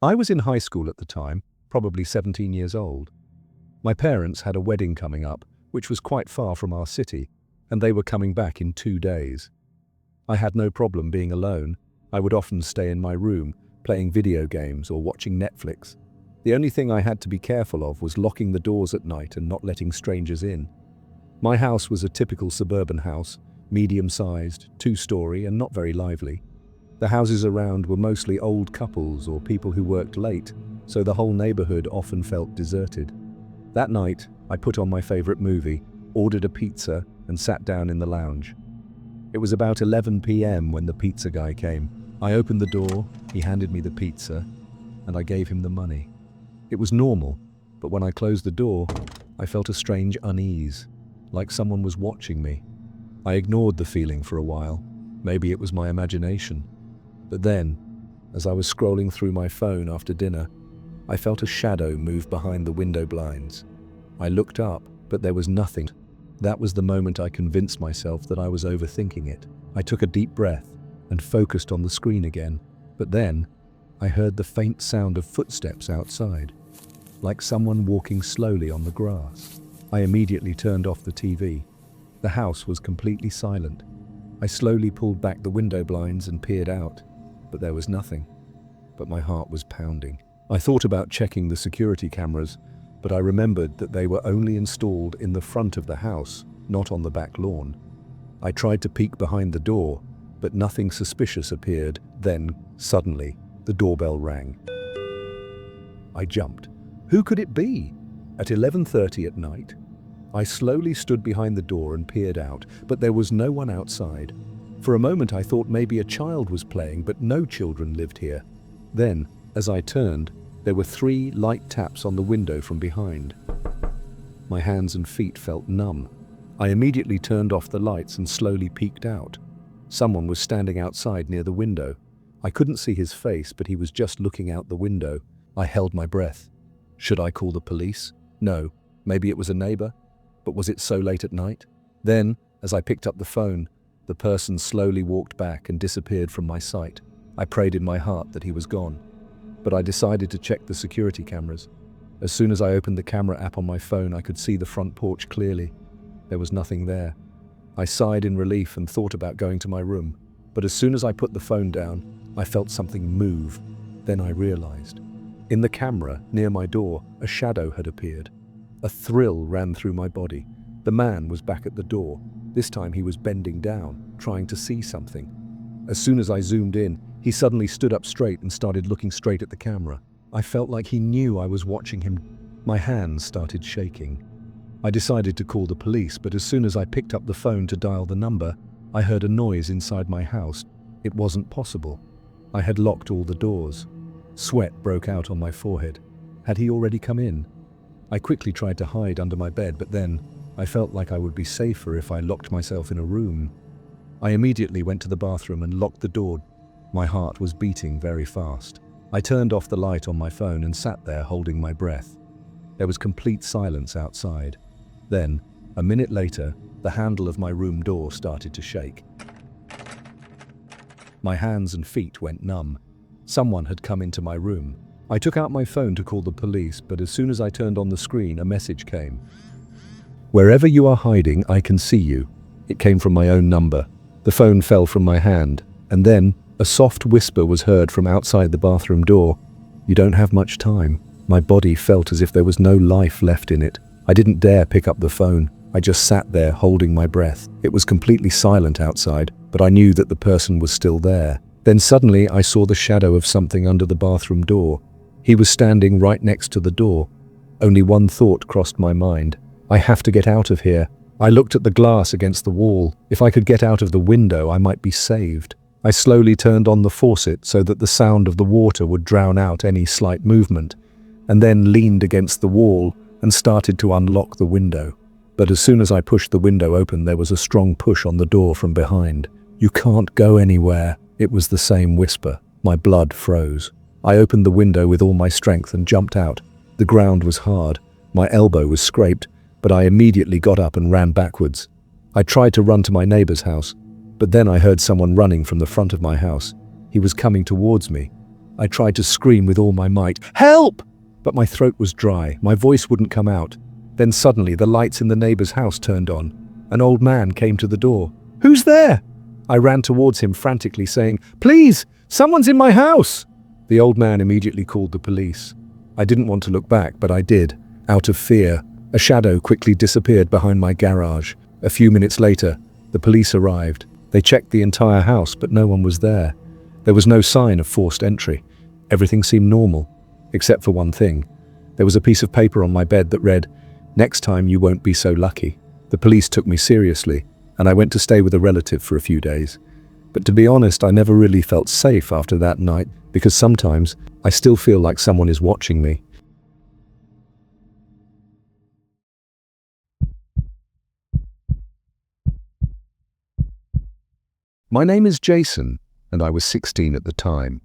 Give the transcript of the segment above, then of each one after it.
I was in high school at the time, probably 17 years old. My parents had a wedding coming up, which was quite far from our city, and they were coming back in 2 days. I had no problem being alone. I would often stay in my room, playing video games or watching Netflix. The only thing I had to be careful of was locking the doors at night and not letting strangers in. My house was a typical suburban house, medium-sized, 2-story and not very lively. The houses around were mostly old couples or people who worked late, so the whole neighborhood often felt deserted. That night, I put on my favorite movie, ordered a pizza, and sat down in the lounge. It was about 11 p.m. when the pizza guy came. I opened the door, he handed me the pizza, and I gave him the money. It was normal, but when I closed the door, I felt a strange unease, like someone was watching me. I ignored the feeling for a while. Maybe it was my imagination. But then, as I was scrolling through my phone after dinner, I felt a shadow move behind the window blinds. I looked up, but there was nothing. That was the moment I convinced myself that I was overthinking it. I took a deep breath and focused on the screen again. But then, I heard the faint sound of footsteps outside, like someone walking slowly on the grass. I immediately turned off the TV. The house was completely silent. I slowly pulled back the window blinds and peered out, but there was nothing. But my heart was pounding. I thought about checking the security cameras, but I remembered that they were only installed in the front of the house, not on the back lawn. I tried to peek behind the door, but nothing suspicious appeared. Then, suddenly, the doorbell rang. I jumped. Who could it be? At 11:30 at night? I slowly stood behind the door and peered out, but there was no one outside. For a moment I thought maybe a child was playing, but no children lived here. Then, as I turned, there were 3 light taps on the window from behind. My hands and feet felt numb. I immediately turned off the lights and slowly peeked out. Someone was standing outside near the window. I couldn't see his face, but he was just looking out the window. I held my breath. Should I call the police? No. Maybe it was a neighbor? But was it so late at night? Then, as I picked up the phone, the person slowly walked back and disappeared from my sight. I prayed in my heart that he was gone. But I decided to check the security cameras. As soon as I opened the camera app on my phone, I could see the front porch clearly. There was nothing there. I sighed in relief and thought about going to my room. But as soon as I put the phone down, I felt something move. Then I realized. In the camera, near my door, a shadow had appeared. A thrill ran through my body. The man was back at the door. This time he was bending down, trying to see something. As soon as I zoomed in, he suddenly stood up straight and started looking straight at the camera. I felt like he knew I was watching him. My hands started shaking. I decided to call the police, but as soon as I picked up the phone to dial the number, I heard a noise inside my house. It wasn't possible. I had locked all the doors. Sweat broke out on my forehead. Had he already come in? I quickly tried to hide under my bed, but then I felt like I would be safer if I locked myself in a room. I immediately went to the bathroom and locked the door. My heart was beating very fast. I turned off the light on my phone and sat there holding my breath. There was complete silence outside. Then, a minute later, the handle of my room door started to shake. My hands and feet went numb. Someone had come into my room. I took out my phone to call the police, but as soon as I turned on the screen, a message came. "Wherever you are hiding, I can see you." It came from my own number. The phone fell from my hand, and then a soft whisper was heard from outside the bathroom door. "You don't have much time." My body felt as if there was no life left in it. I didn't dare pick up the phone. I just sat there holding my breath. It was completely silent outside, but I knew that the person was still there. Then suddenly I saw the shadow of something under the bathroom door. He was standing right next to the door. Only one thought crossed my mind. I have to get out of here. I looked at the glass against the wall. If I could get out of the window, I might be saved. I slowly turned on the faucet so that the sound of the water would drown out any slight movement, and then leaned against the wall and started to unlock the window. But as soon as I pushed the window open, there was a strong push on the door from behind. "You can't go anywhere." It was the same whisper. My blood froze. I opened the window with all my strength and jumped out. The ground was hard. My elbow was scraped, but I immediately got up and ran backwards. I tried to run to my neighbor's house, but then I heard someone running from the front of my house. He was coming towards me. I tried to scream with all my might, "Help!" But my throat was dry, my voice wouldn't come out. Then suddenly the lights in the neighbor's house turned on. An old man came to the door. "Who's there?" I ran towards him frantically saying, "Please, someone's in my house!" The old man immediately called the police. I didn't want to look back, but I did, out of fear. A shadow quickly disappeared behind my garage. A few minutes later, the police arrived. They checked the entire house, but no one was there. There was no sign of forced entry. Everything seemed normal, except for one thing. There was a piece of paper on my bed that read, "Next time you won't be so lucky." The police took me seriously, and I went to stay with a relative for a few days. But to be honest, I never really felt safe after that night, because sometimes I still feel like someone is watching me. My name is Jason, and I was 16 at the time.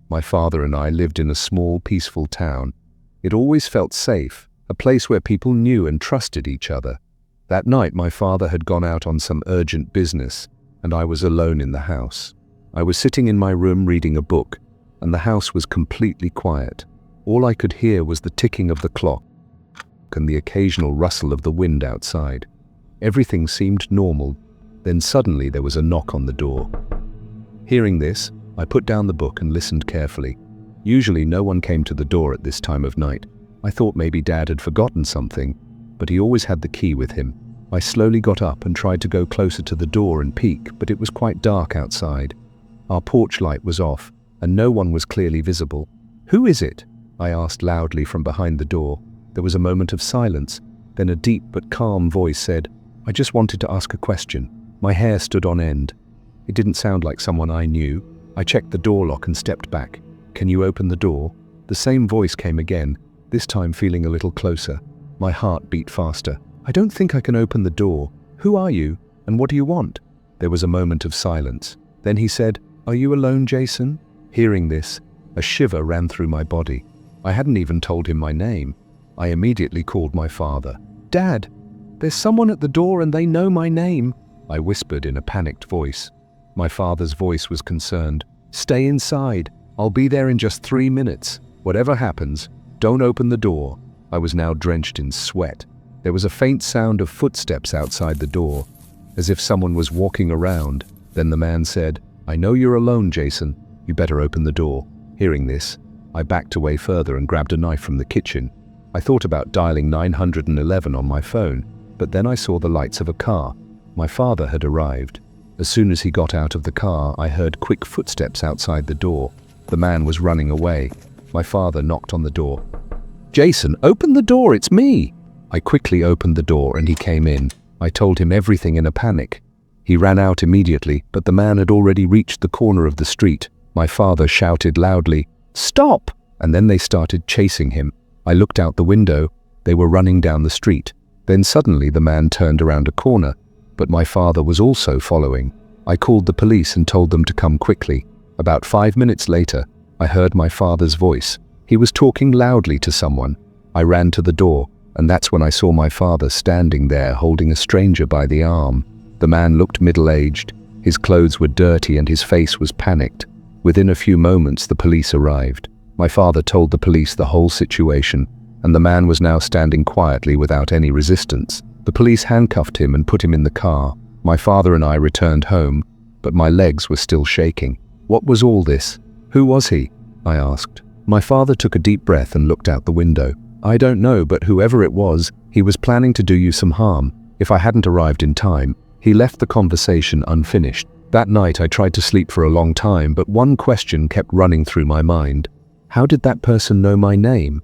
My father and I lived in a small, peaceful town. It always felt safe, a place where people knew and trusted each other. That night, my father had gone out on some urgent business, and I was alone in the house. I was sitting in my room reading a book, and the house was completely quiet. All I could hear was the ticking of the clock and the occasional rustle of the wind outside. Everything seemed normal. Then suddenly there was a knock on the door. Hearing this, I put down the book and listened carefully. Usually no one came to the door at this time of night. I thought maybe Dad had forgotten something, but he always had the key with him. I slowly got up and tried to go closer to the door and peek, but it was quite dark outside. Our porch light was off, and no one was clearly visible. "Who is it?" I asked loudly from behind the door. There was a moment of silence. Then a deep but calm voice said, "I just wanted to ask a question." My hair stood on end. It didn't sound like someone I knew. I checked the door lock and stepped back. "Can you open the door?" The same voice came again, this time feeling a little closer. My heart beat faster. "I don't think I can open the door. Who are you, and what do you want?" There was a moment of silence. Then he said, "Are you alone, Jason?" Hearing this, a shiver ran through my body. I hadn't even told him my name. I immediately called my father. "Dad, there's someone at the door and they know my name," I whispered in a panicked voice. My father's voice was concerned. "Stay inside. I'll be there in just 3 minutes. Whatever happens, don't open the door." I was now drenched in sweat. There was a faint sound of footsteps outside the door, as if someone was walking around. Then the man said, "I know you're alone, Jason. You better open the door." Hearing this, I backed away further and grabbed a knife from the kitchen. I thought about dialing 911 on my phone, but then I saw the lights of a car. My father had arrived. As soon as he got out of the car, I heard quick footsteps outside the door. The man was running away. My father knocked on the door. "Jason, open the door, it's me!" I quickly opened the door and he came in. I told him everything in a panic. He ran out immediately, but the man had already reached the corner of the street. My father shouted loudly, "Stop!" And then they started chasing him. I looked out the window. They were running down the street. Then suddenly the man turned around a corner, but my father was also following. I called the police and told them to come quickly. About 5 minutes later, I heard my father's voice. He was talking loudly to someone. I ran to the door, and that's when I saw my father standing there holding a stranger by the arm. The man looked middle-aged. His clothes were dirty and his face was panicked. Within a few moments, the police arrived. My father told the police the whole situation, and the man was now standing quietly without any resistance. The police handcuffed him and put him in the car. My father and I returned home, but my legs were still shaking. "What was all this? Who was he?" I asked. My father took a deep breath and looked out the window. "I don't know, but whoever it was, he was planning to do you some harm. If I hadn't arrived in time." He left the conversation unfinished. That night I tried to sleep for a long time, but one question kept running through my mind. How did that person know my name?